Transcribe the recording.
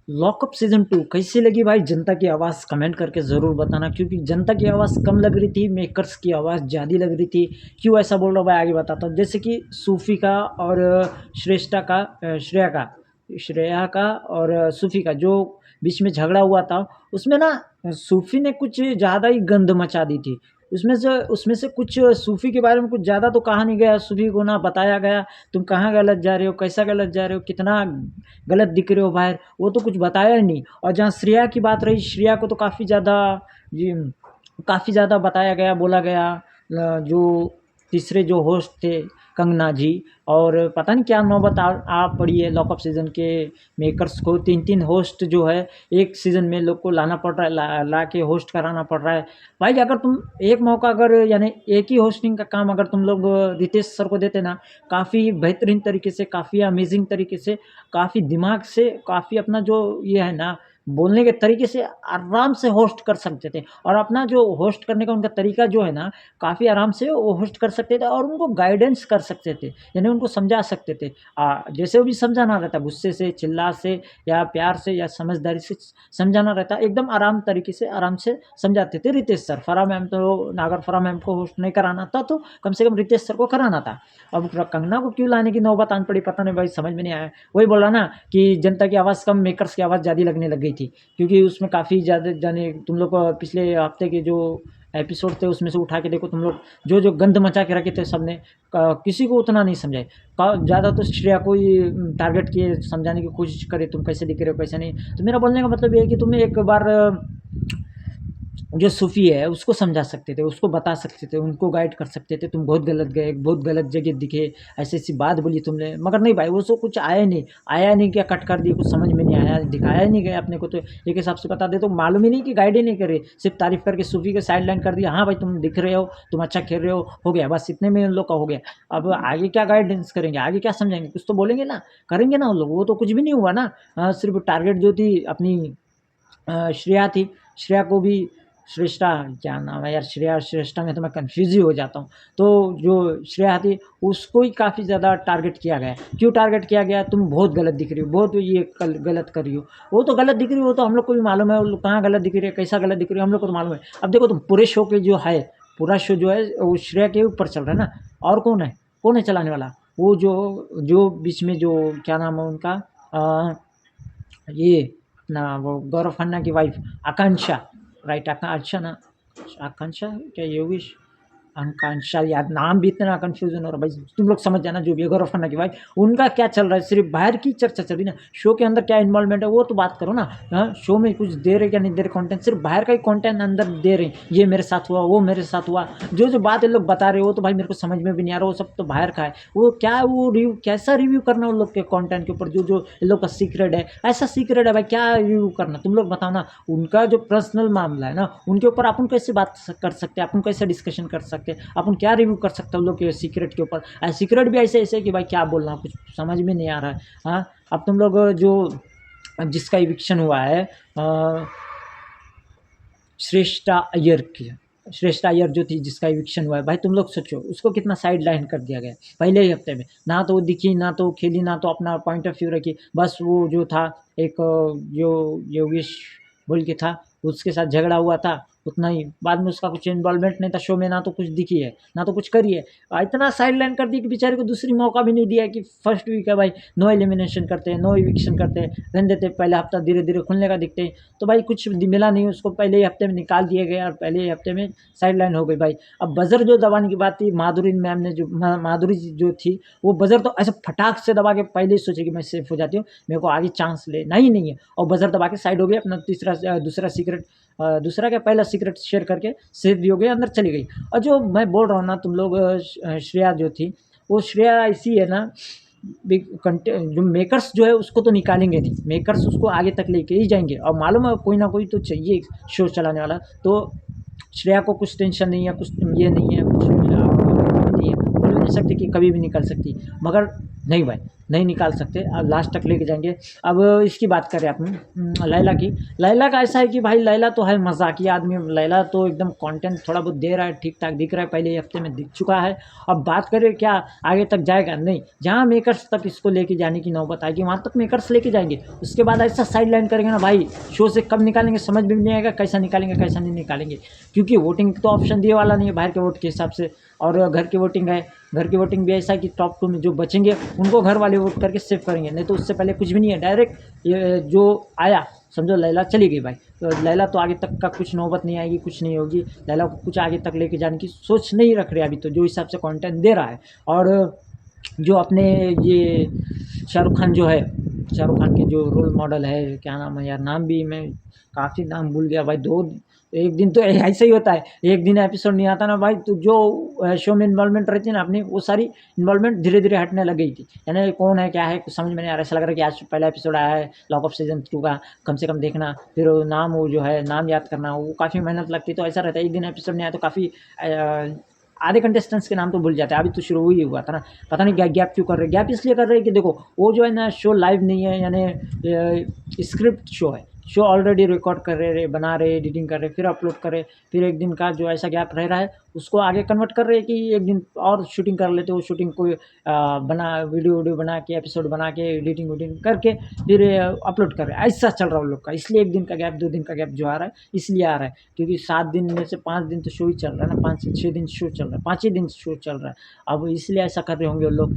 Lockup season 2 कैसी लगी भाई? जनता की आवाज़ कमेंट करके ज़रूर बताना, क्योंकि जनता की आवाज़ कम लग रही थी, मेकर्स की आवाज़ ज़्यादा लग रही थी। क्यों ऐसा बोल रहा हूँ भाई, आगे बताता हूँ। जैसे कि सूफ़ी का और श्रेया का और सूफ़ी का जो बीच में झगड़ा हुआ था, उसमें ना सूफ़ी ने कुछ ज़्यादा ही गंद मचा दी थी। उसमें से कुछ सूफ़ी के बारे में कुछ ज़्यादा तो कहा नहीं गया, सूफ़ी को ना बताया गया, तुम कहाँ गलत जा रहे हो, कैसा गलत जा रहे हो, कितना गलत दिख रहे हो बाहर, वो तो कुछ बताया ही नहीं। और जहाँ श्रेया की बात रही, श्रेया को तो काफ़ी ज़्यादा बताया गया, बोला गया। जो तीसरे जो होस्ट थे कंगना जी, और पता नहीं क्या नौबत आ पड़ी है लॉकअप सीज़न के मेकर्स को। 3-3 होस्ट जो है एक सीज़न में लोग को लाना पड़ रहा है, ला के होस्ट कराना पड़ रहा है। भाई अगर तुम एक मौका, अगर यानी एक ही होस्टिंग का काम अगर तुम लोग रितेश सर को देते ना, काफ़ी बेहतरीन तरीके से, काफ़ी अमेजिंग तरीके से, काफ़ी दिमाग से, काफ़ी अपना जो ये है ना बोलने के तरीके से आराम से होस्ट कर सकते थे। और अपना जो होस्ट करने का उनका तरीका जो है ना, काफ़ी आराम से वो होस्ट कर सकते थे और उनको गाइडेंस कर सकते थे, यानी उनको समझा सकते थे। जैसे वो भी समझाना रहता, गुस्से से, चिल्ला से, या प्यार से, या समझदारी से समझाना रहता, एकदम आराम तरीके से, आराम से समझाते थे रितेश सर। फराह मैम तो, अगर फराह मैम को होस्ट नहीं कराना था तो कम से कम रितेश सर को कराना था। अब कंगना को क्यों लाने की नौबत आन पड़ी, पता नहीं भाई, समझ में नहीं आया। वही बोल रहा ना कि जनता की आवाज़ कम, मेकर्स की आवाज़ ज़्यादा लगने लग गई थी, क्योंकि उसमें काफ़ी ज़्यादा जाने, तुम लोग को पिछले हफ्ते के जो एपिसोड थे उसमें से उठा के देखो तुम लोग, जो जो गंद मचा के रखे थे सबने, किसी को उतना नहीं समझाए। ज़्यादा तो श्रेया को ही टारगेट किए, समझाने की कोशिश करे, तुम कैसे दिख रहे हो, कैसे नहीं। तो मेरा बोलने का मतलब ये है कि तुम्हें एक बार जो सूफ़ी है उसको समझा सकते थे, उसको बता सकते थे, उनको गाइड कर सकते थे। तुम बहुत गलत गए, बहुत गलत जगह दिखे, ऐसी-ऐसी बात बोली तुमने, मगर नहीं भाई, वो सब कुछ आया नहीं, क्या कट कर दिए, कुछ समझ में नहीं आया, दिखाया ही नहीं गया अपने को। तो एक हिसाब से बता दे तो मालूम ही नहीं कि गाइड ही नहीं करे, सिर्फ तारीफ़ करके सूफ़ी के साइड लाइन कर दिया, हाँ भाई तुम दिख रहे हो, तुम अच्छा खेल रहे हो गया, बस इतने में उन लोग का हो गया। अब आगे क्या गाइडेंस करेंगे, आगे क्या समझाएँगे, कुछ तो बोलेंगे ना, करेंगे ना वो लोग, वो तो कुछ भी नहीं हुआ ना। सिर्फ टारगेट जो थी अपनी श्रेया थी, श्रेया को भी, श्रेष्ठा क्या नाम है यार, श्रेया और श्रेष्ठा में तो मैं कन्फ्यूज़ ही हो जाता हूँ। तो जो श्रेया थी उसको ही काफ़ी ज़्यादा टारगेट किया गया। क्यों टारगेट किया गया? तुम बहुत गलत दिख रही हो, बहुत ये गलत कर रही हो। वो तो गलत दिख रही हो, वो तो हम लोग को भी मालूम है, वो लोग कहाँ गलत दिख रही है, कैसा गलत दिख रही है, हम लोग को तो मालूम है। अब देखो तुम, पूरे शो के जो है, पूरा शो जो है वो श्रेया के ऊपर चल रहा है ना, और कौन है चलाने वाला? वो जो बीच में जो क्या नाम है उनका, अ ये अपना वो गौरव खन्ना की वाइफ आकांक्षा, राइट, आकांक्षा ना, आकांक्षा क्या, योगेश, आकांक्षा, यार नाम भी इतना कन्फ्यूजन हो रहा है भाई, तुम लोग समझ जाना, जो भी है गौरव खन्ना की वाइफ, उनका क्या चल रहा है, सिर्फ बाहर की चर्चा चल रही है ना, शो के अंदर क्या इन्वॉल्वमेंट है वो तो बात करो ना। हाँ, शो में कुछ दे रहे क्या नहीं दे रहे कंटेंट, सिर्फ बाहर का ही कंटेंट अंदर दे रहे हैं, ये मेरे साथ हुआ, वो मेरे साथ हुआ, जो जो बात ये लोग बता रहे हो, वो तो भाई मेरे को समझ में भी नहीं आ रहा, वो सब तो बाहर का है। वो क्या, वो रिव्यू कैसा रिव्यू करना उन लोग के कंटेंट के ऊपर, जो जो इन लोग का सीक्रेट है, ऐसा सीक्रेट है भाई, क्या रिव्यू करना, तुम लोग बताओ ना। उनका जो पर्सनल मामला है ना, उनके ऊपर अपन कैसे बात कर सकते हैं, अपन कैसे डिस्कशन कर सकते हैं, अपन क्या रिव्यू कर सकते हैं उन लोग के सीक्रेट के ऊपर। सीक्रेट भी ऐसे ऐसे कि भाई क्या बोलना, कुछ समझ में नहीं आ रहा है। हाँ, अब तुम लोग जो, जिसका इविक्शन हुआ है, श्रेष्ठा अय्यर की, श्रेष्ठा अय्यर जो थी जिसका इविक्शन हुआ है, भाई तुम लोग सोचो उसको कितना साइड लाइन कर दिया गया पहले ही हफ्ते में, ना तो वो दिखी, ना तो खेली, ना तो अपना पॉइंट ऑफ व्यू रखी, बस वो जो था एक जो योगेश बोल के था, उसके साथ झगड़ा हुआ था, उतना ही, बाद में उसका कुछ इन्वॉल्वमेंट नहीं था शो में, ना तो कुछ दिखी है, ना तो कुछ करी है। इतना साइड लाइन कर दी कि बेचारे को दूसरी मौका भी नहीं दिया कि फर्स्ट वीक है भाई, नो एलिमिनेशन करते हैं, नो इविक्शन करते हैं, रहने देते, पहला हफ्ता धीरे धीरे खुलने का दिखते हैं। तो भाई कुछ मिला नहीं उसको, पहले ही हफ्ते में निकाल दिए गए और पहले ही हफ्ते में साइड लाइन हो गई भाई। अब बजर जो दबाने की बात थी, माधुरी मैम ने जो, माधुरी जी जो थी, वो बजर तो ऐसे फटाक से दबा के पहले ही सोचे कि मैं सेफ हो जाती हूँ, मेरे को आगे चांस लेना ही नहीं है, और बजर दबा के साइड हो गई, अपना दूसरा सीक्रेट, दूसरा क्या, पहला सीक्रेट शेयर करके सेफ भी हो गई, अंदर चली गई। और जो मैं बोल रहा हूँ ना, तुम लोग श्रेया जो थी, वो श्रेया ऐसी है ना, जो मेकर्स जो है उसको तो निकालेंगे नहीं, मेकर्स उसको आगे तक लेके ही जाएंगे, और मालूम है कोई ना कोई तो चाहिए शो चलाने वाला। तो श्रेया को कुछ टेंशन नहीं है, कुछ ये नहीं है, कुछ नहीं है, नहीं है, बोल नहीं सकते कि कभी भी निकल सकती, मगर नहीं भाई, नहीं निकाल सकते, अब लास्ट तक लेके जाएंगे। अब इसकी बात करें अपन लैला की। लैला का ऐसा है कि भाई लैला तो है मजाकिया आदमी, लैला तो एकदम कंटेंट थोड़ा बहुत दे रहा है, ठीक ठाक दिख रहा है, पहले हफ्ते में दिख चुका है। अब बात करें क्या आगे तक जाएगा, नहीं, जहाँ मेकर्स तक इसको लेके जाने की नौबत आएगी वहाँ तक मेकर्स लेके जाएंगे। उसके बाद ऐसा साइड लाइन करेंगे ना भाई, शो से कब निकालेंगे समझ में नहीं आएगा, कैसा निकालेंगे कैसा नहीं निकालेंगे, क्योंकि वोटिंग तो ऑप्शन दिए वाला नहीं है बाहर के वोट के हिसाब से, और घर की वोटिंग है। घर की वोटिंग भी ऐसा है कि टॉप 2 में जो बचेंगे उनको घर वाले वोट करके सेव करेंगे, नहीं तो उससे पहले कुछ भी नहीं है, डायरेक्ट ये जो आया समझो लैला चली गई भाई, तो लैला तो आगे तक का कुछ नौबत नहीं आएगी, कुछ नहीं होगी, लैला को कुछ आगे तक लेके जाने की सोच नहीं रख रहे अभी तो, जो हिसाब से कंटेंट दे रहा है। और जो अपने ये शाहरुख खान जो है, शाहरुख खान के जो रोल मॉडल है, क्या नाम है यार, नाम भी मैं काफ़ी नाम भूल गया भाई, दो एक दिन तो ऐसे ही होता है, एक दिन एपिसोड नहीं आता ना भाई, तो जो शो में इन्वॉल्वमेंट रहती है ना अपनी, वो सारी इन्वॉल्वमेंट धीरे धीरे हटने लग गई थी, यानी कौन है क्या है कुछ समझ में नहीं आ रहा, ऐसा लग रहा है कि आज पहला एपिसोड आया है लॉकअप सीजन 2 का, कम से कम देखना, फिर वो नाम, वो जो है नाम याद करना, वो काफ़ी मेहनत लगती है, तो ऐसा रहता है एक दिन एपिसोड नहीं आया तो काफ़ी आधे कंटेस्टेंट्स के नाम तो भूल जाते हैं। अभी तो शुरू ही हुआ था ना, पता नहीं गैप क्यों कर रहे हैं, गैप इसलिए कर रहे हैं कि देखो वो जो है ना शो लाइव नहीं है, यानी स्क्रिप्ट शो है, शो ऑलरेडी रिकॉर्ड कर रहे, बना रहे, एडिटिंग कर रहे, फिर अपलोड कर रहे, फिर एक दिन का जो ऐसा गैप रह रहा है उसको आगे कन्वर्ट कर रहे हैं कि एक दिन और शूटिंग कर लेते, वो शूटिंग को बना वीडियो बना के, एपिसोड बना के, एडिटिंग वडिटिंग करके फिर अपलोड कर रहे हैं, ऐसा चल रहा है उन लोग का, इसलिए एक दिन का गैप, 2 दिन का गैप जो आ रहा है इसलिए आ रहा है, क्योंकि 7 दिन में से 5 दिन तो शो ही चल रहा है ना, 5 से 6 दिन शो चल रहा है, 5 ही दिन शो चल रहा है, अब इसलिए ऐसा कर रहे होंगे वो लोग।